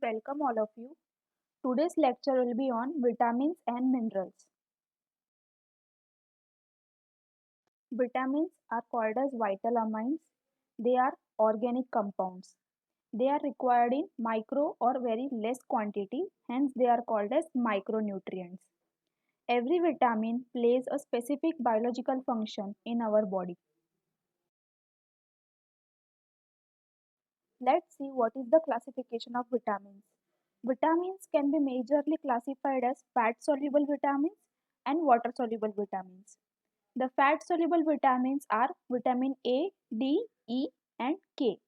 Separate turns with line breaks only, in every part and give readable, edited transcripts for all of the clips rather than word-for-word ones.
Welcome all of you. Today's lecture will be on vitamins and minerals. Vitamins are called as vital amines. They are organic compounds. They are required in micro or very less quantity, hence they are called as micronutrients. Every vitamin plays a specific biological function in our body. Let's see what is the classification of vitamins. Vitamins can be majorly classified as fat soluble vitamins and water soluble vitamins. The fat soluble vitamins are vitamin A, D, E, and K.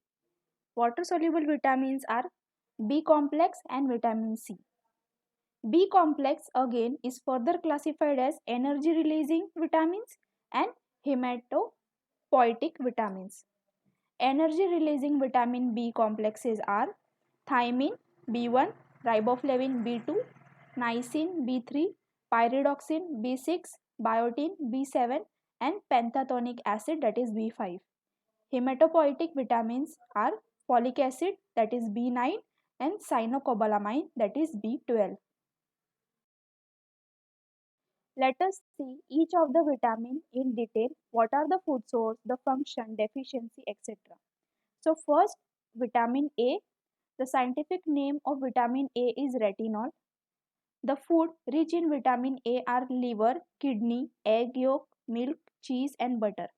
Water soluble vitamins are B complex and vitamin C. B complex again is further classified as energy releasing vitamins and hematopoietic vitamins. Energy releasing vitamin B complexes are thiamine B1, riboflavin B2, niacin B3, pyridoxine B6, biotin B7, and pentatonic acid, that is B5. Hematopoietic vitamins are folic acid, that is B9, and cyanocobalamin, that is B12. Let us see each of the vitamin in detail. What are the food source, the function, deficiency, etc. So first, vitamin A. The scientific name of vitamin A is retinol. The food rich in vitamin A are liver, kidney, egg yolk, milk, cheese, and butter.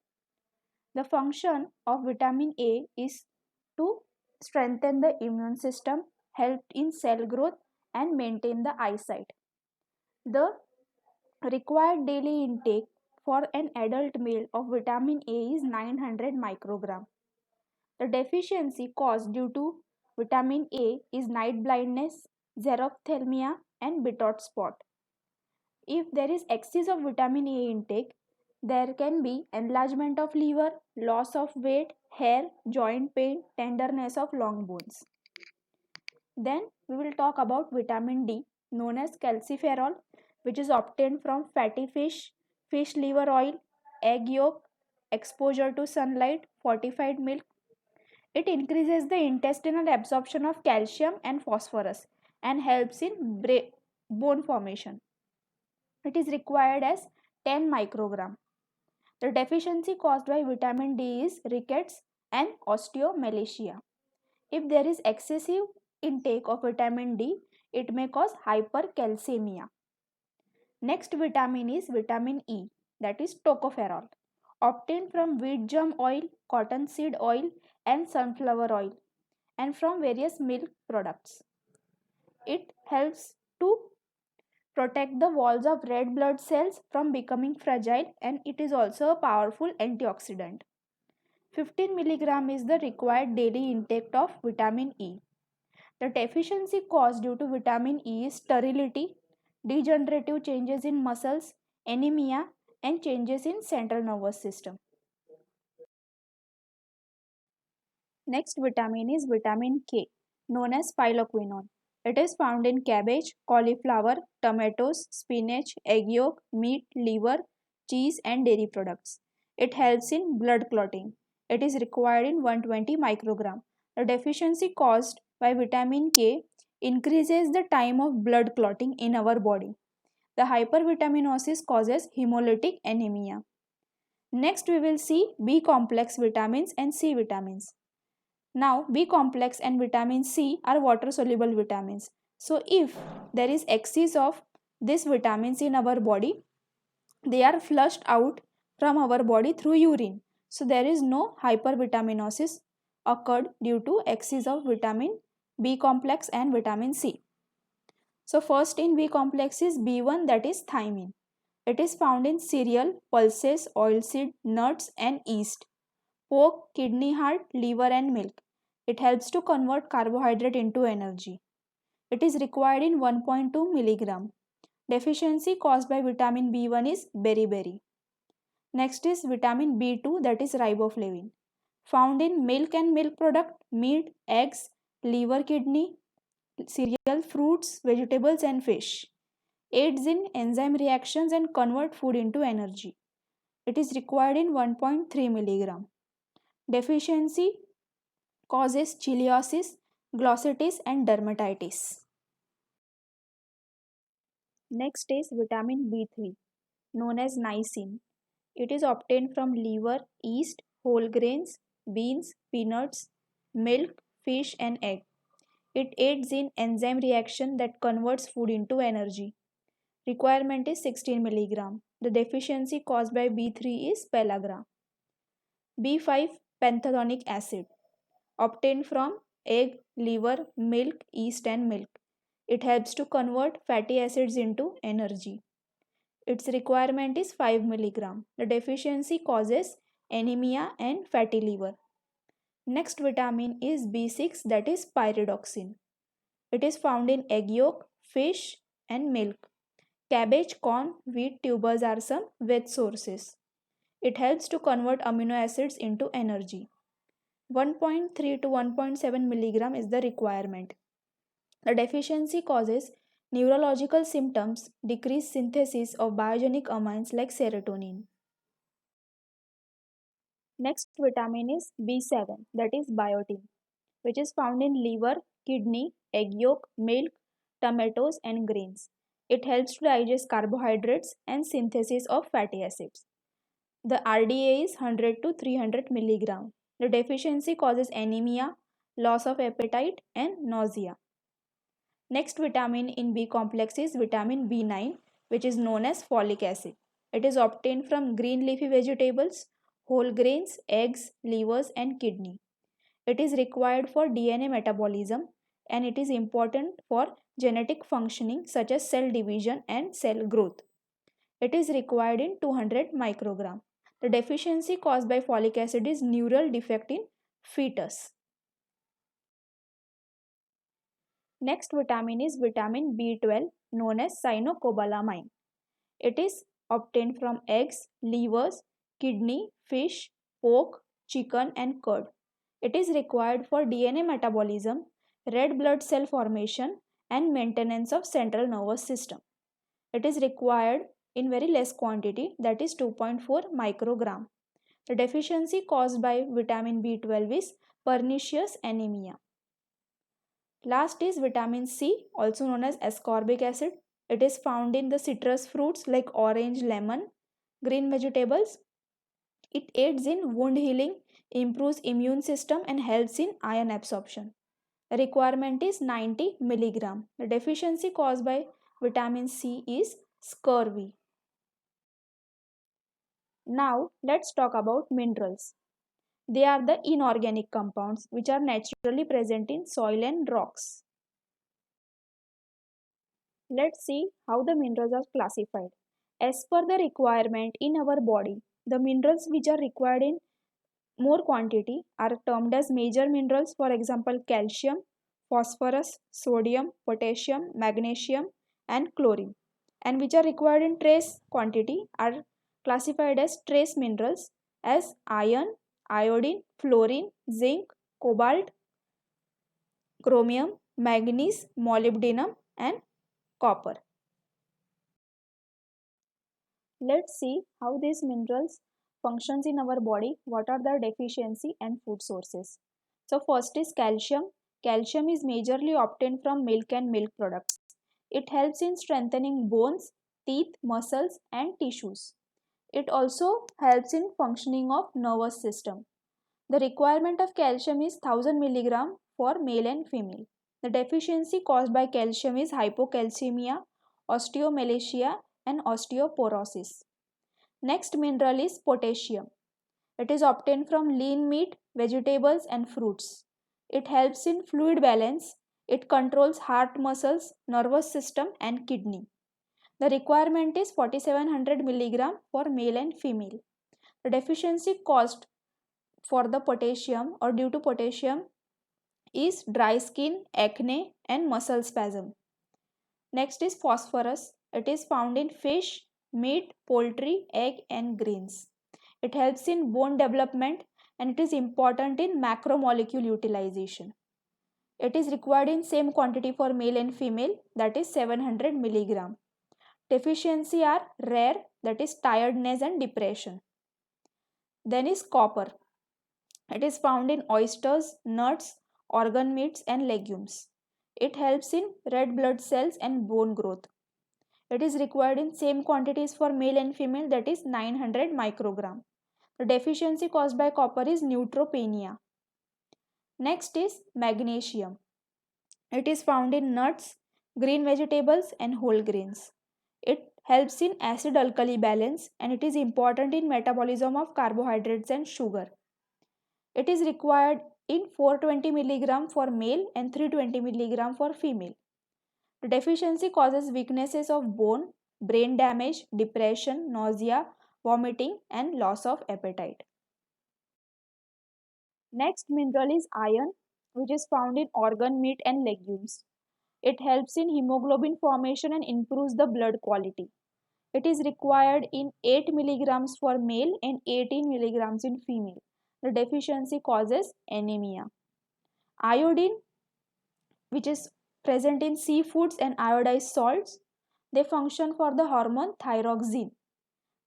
The function of vitamin A is to strengthen the immune system, help in cell growth, and maintain the eyesight. The required daily intake for an adult male of vitamin A is 900 microgram. The deficiency caused due to vitamin A is night blindness, xerophthalmia, and Bitot spot. If there is excess of vitamin A intake, there can be enlargement of liver, loss of weight, hair, joint pain, tenderness of long bones. Then we will talk about vitamin D, known as calciferol, which is obtained from fatty fish, fish liver oil, egg yolk, exposure to sunlight, fortified milk. It increases the intestinal absorption of calcium and phosphorus and helps in bone formation. It is required as 10 microgram. The deficiency caused by vitamin D is rickets and osteomalacia. If there is excessive intake of vitamin D, it may cause hypercalcemia. Next vitamin is vitamin E, that is tocopherol, obtained from wheat germ oil, cottonseed oil, and sunflower oil, and from various milk products. It helps to protect the walls of red blood cells from becoming fragile, and it is also a powerful antioxidant. 15 milligram is the required daily intake of vitamin E. The deficiency caused due to vitamin E is sterility, degenerative changes in muscles, anemia, and changes in central nervous system. Next vitamin is vitamin K, known as phylloquinone. It is found in cabbage, cauliflower, tomatoes, spinach, egg yolk, meat, liver, cheese, and dairy products. It helps in blood clotting. It is required in 120 microgram. The deficiency caused by vitamin K increases the time of blood clotting in our body. The hypervitaminosis causes hemolytic anemia. Next, we will see B complex vitamins and C vitamins. Now, B complex and vitamin C are water soluble vitamins. So, if there is excess of these vitamins in our body, they are flushed out from our body through urine. So, there is no hypervitaminosis occurred due to excess of vitamin B complex and vitamin C. So, first in B complex is B1, that is thiamine. It is found in cereal, pulses, oilseed, nuts, and yeast, pork, kidney, heart, liver, and milk. It helps to convert carbohydrate into energy. It is required in 1.2 milligram. Deficiency caused by vitamin B1 is beriberi. Next is vitamin B2, that is riboflavin. Found in milk and milk product, meat, eggs, liver, kidney, cereal, fruits, vegetables, and fish. Aids in enzyme reactions and convert food into energy. It is required in 1.3 milligram. Deficiency causes ciliasis, glossitis and dermatitis. Next is vitamin B3, known as niacin. It is obtained from liver, yeast, whole grains, beans, peanuts, milk, fish and egg. It aids in enzyme reaction that converts food into energy. Requirement is 16 mg. The deficiency caused by B3 is pellagra. B5 pantothenic acid, obtained from egg, liver, milk, yeast and milk. It helps to convert fatty acids into energy. Its requirement is 5 mg. The deficiency causes anemia and fatty liver. Next vitamin is B6, that is pyridoxine. It is found in egg yolk, fish and milk. Cabbage, corn, wheat, tubers are some veg sources. It helps to convert amino acids into energy. 1.3 to 1.7 mg is the requirement. The deficiency causes neurological symptoms, decreased synthesis of biogenic amines like serotonin. Next vitamin is B7, that is biotin, which is found in liver, kidney, egg yolk, milk, tomatoes and grains. It helps to digest carbohydrates and synthesis of fatty acids. The RDA is 100 to 300 mg. The deficiency causes anemia, loss of appetite and nausea. Next vitamin in B complex is vitamin B9, which is known as folic acid. It is obtained from green leafy vegetables, whole grains, eggs, livers and kidney. It is required for DNA metabolism and it is important for genetic functioning such as cell division and cell growth. It is required in 200 microgram. The deficiency caused by folic acid is neural defect in fetus. Next vitamin is vitamin B12, known as cyanocobalamin. It is obtained from eggs, livers, kidney, fish, pork, chicken and curd. It is required for DNA metabolism, red blood cell formation and maintenance of central nervous system. It is required in very less quantity, that is 2.4 microgram. The deficiency caused by vitamin B12 is pernicious anemia. Last is vitamin C, also known as ascorbic acid. It is found in the citrus fruits like orange, lemon, green vegetables. It aids in wound healing, improves immune system and helps in iron absorption. The requirement is 90 mg. The deficiency caused by vitamin C is scurvy. Now let's talk about minerals. They are the inorganic compounds which are naturally present in soil and rocks. Let's see how the minerals are classified. As per the requirement in our body, the minerals which are required in more quantity are termed as major minerals, for example calcium, phosphorus, sodium, potassium, magnesium and chlorine, and which are required in trace quantity are classified as trace minerals as iron, iodine, fluorine, zinc, cobalt, chromium, manganese, molybdenum and copper. Let's see how these minerals functions in our body, what are their deficiency and food sources. So first is calcium. Calcium is majorly obtained from milk and milk products. It helps in strengthening bones, teeth, muscles and tissues. It also helps in functioning of nervous system. The requirement of calcium is 1000 mg for male and female. The deficiency caused by calcium is hypocalcemia, osteomalacia and osteoporosis. Next mineral is potassium. It is obtained from lean meat, vegetables and fruits. It helps in fluid balance. It controls heart muscles, nervous system and kidney. The requirement is 4700 mg for male and female. The deficiency caused for the potassium or due to potassium is dry skin, acne and muscle spasm. Next is phosphorus. It is found in fish, meat, poultry, egg and grains. It helps in bone development and it is important in macromolecule utilization. It is required in same quantity for male and female, that is 700 mg. Deficiency are rare, that is tiredness and depression. Then is copper. It is found in oysters, nuts, organ meats and legumes. It helps in red blood cells and bone growth. It is required in same quantities for male and female, that is 900 microgram. The deficiency caused by copper is neutropenia. Next is magnesium. It is found in nuts, green vegetables and whole grains. It helps in acid alkali balance and it is important in metabolism of carbohydrates and sugar. It is required in 420 mg for male and 320 mg for female. The deficiency causes weaknesses of bone, brain damage, depression, nausea, vomiting and loss of appetite. Next mineral is iron, which is found in organ meat and legumes. It helps in hemoglobin formation and improves the blood quality. It is required in 8 milligrams for male and 18 milligrams in female. The deficiency causes anemia. Iodine, which is present in seafoods and iodized salts, they function for the hormone thyroxine.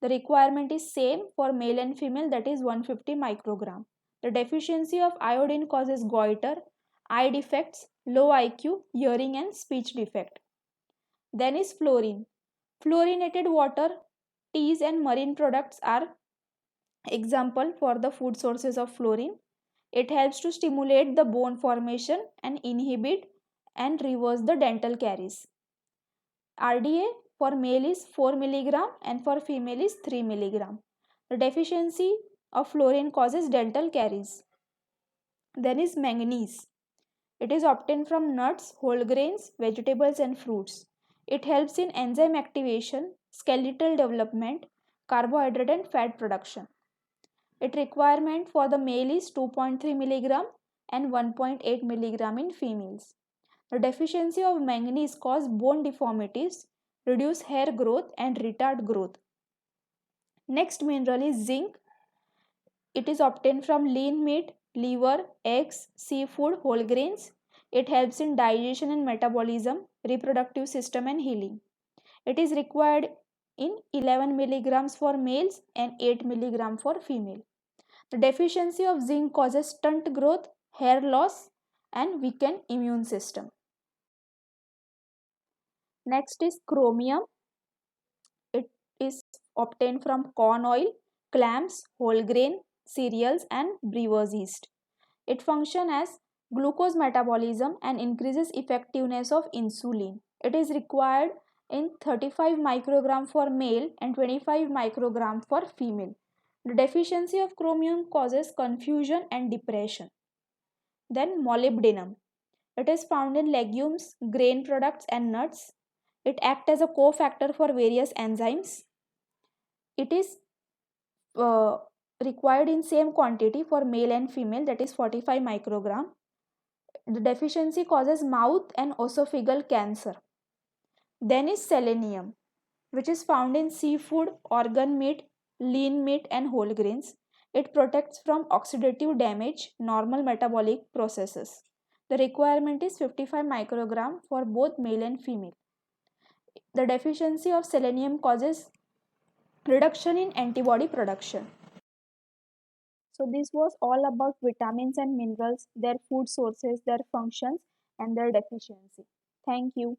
The requirement is same for male and female, that is 150 microgram. The deficiency of iodine causes goiter, eye defects, low IQ, hearing and speech defect. Then is fluorine. Fluorinated water, teas and marine products are example for the food sources of fluorine. It helps to stimulate the bone formation and inhibit and reverse the dental caries. RDA for male is 4 mg and for female is 3 mg. The deficiency of fluorine causes dental caries. Then is manganese. It is obtained from nuts, whole grains, vegetables and fruits. It helps in enzyme activation, skeletal development, carbohydrate and fat production. Its requirement for the male is 2.3 mg and 1.8 mg in females. The deficiency of manganese causes bone deformities, reduce hair growth and retard growth. Next mineral is zinc. It is obtained from lean meat, liver, eggs, seafood, whole grains. It helps in digestion and metabolism, reproductive system and healing. It is required in 11 milligrams for males and 8 milligrams for female. The deficiency of zinc causes stunt growth, hair loss and weakened immune system. Next is chromium. It is obtained from corn oil, clams, whole grain, cereals and brewer's yeast. It functions as glucose metabolism and increases effectiveness of insulin. It is required in 35 microgram for male and 25 microgram for female. The deficiency of chromium causes confusion and depression. Then molybdenum. It is found in legumes, grain products and nuts. It acts as a cofactor for various enzymes. It is uh, required in same quantity for male and female, that is 45 microgram. The deficiency causes mouth and esophageal cancer. Then is selenium, which is found in seafood, organ meat, lean meat and whole grains. It protects from oxidative damage, normal metabolic processes. The requirement is 55 microgram for both male and female. The deficiency of selenium causes reduction in antibody production. So this was all about vitamins and minerals, their food sources, their functions and their deficiency. Thank you.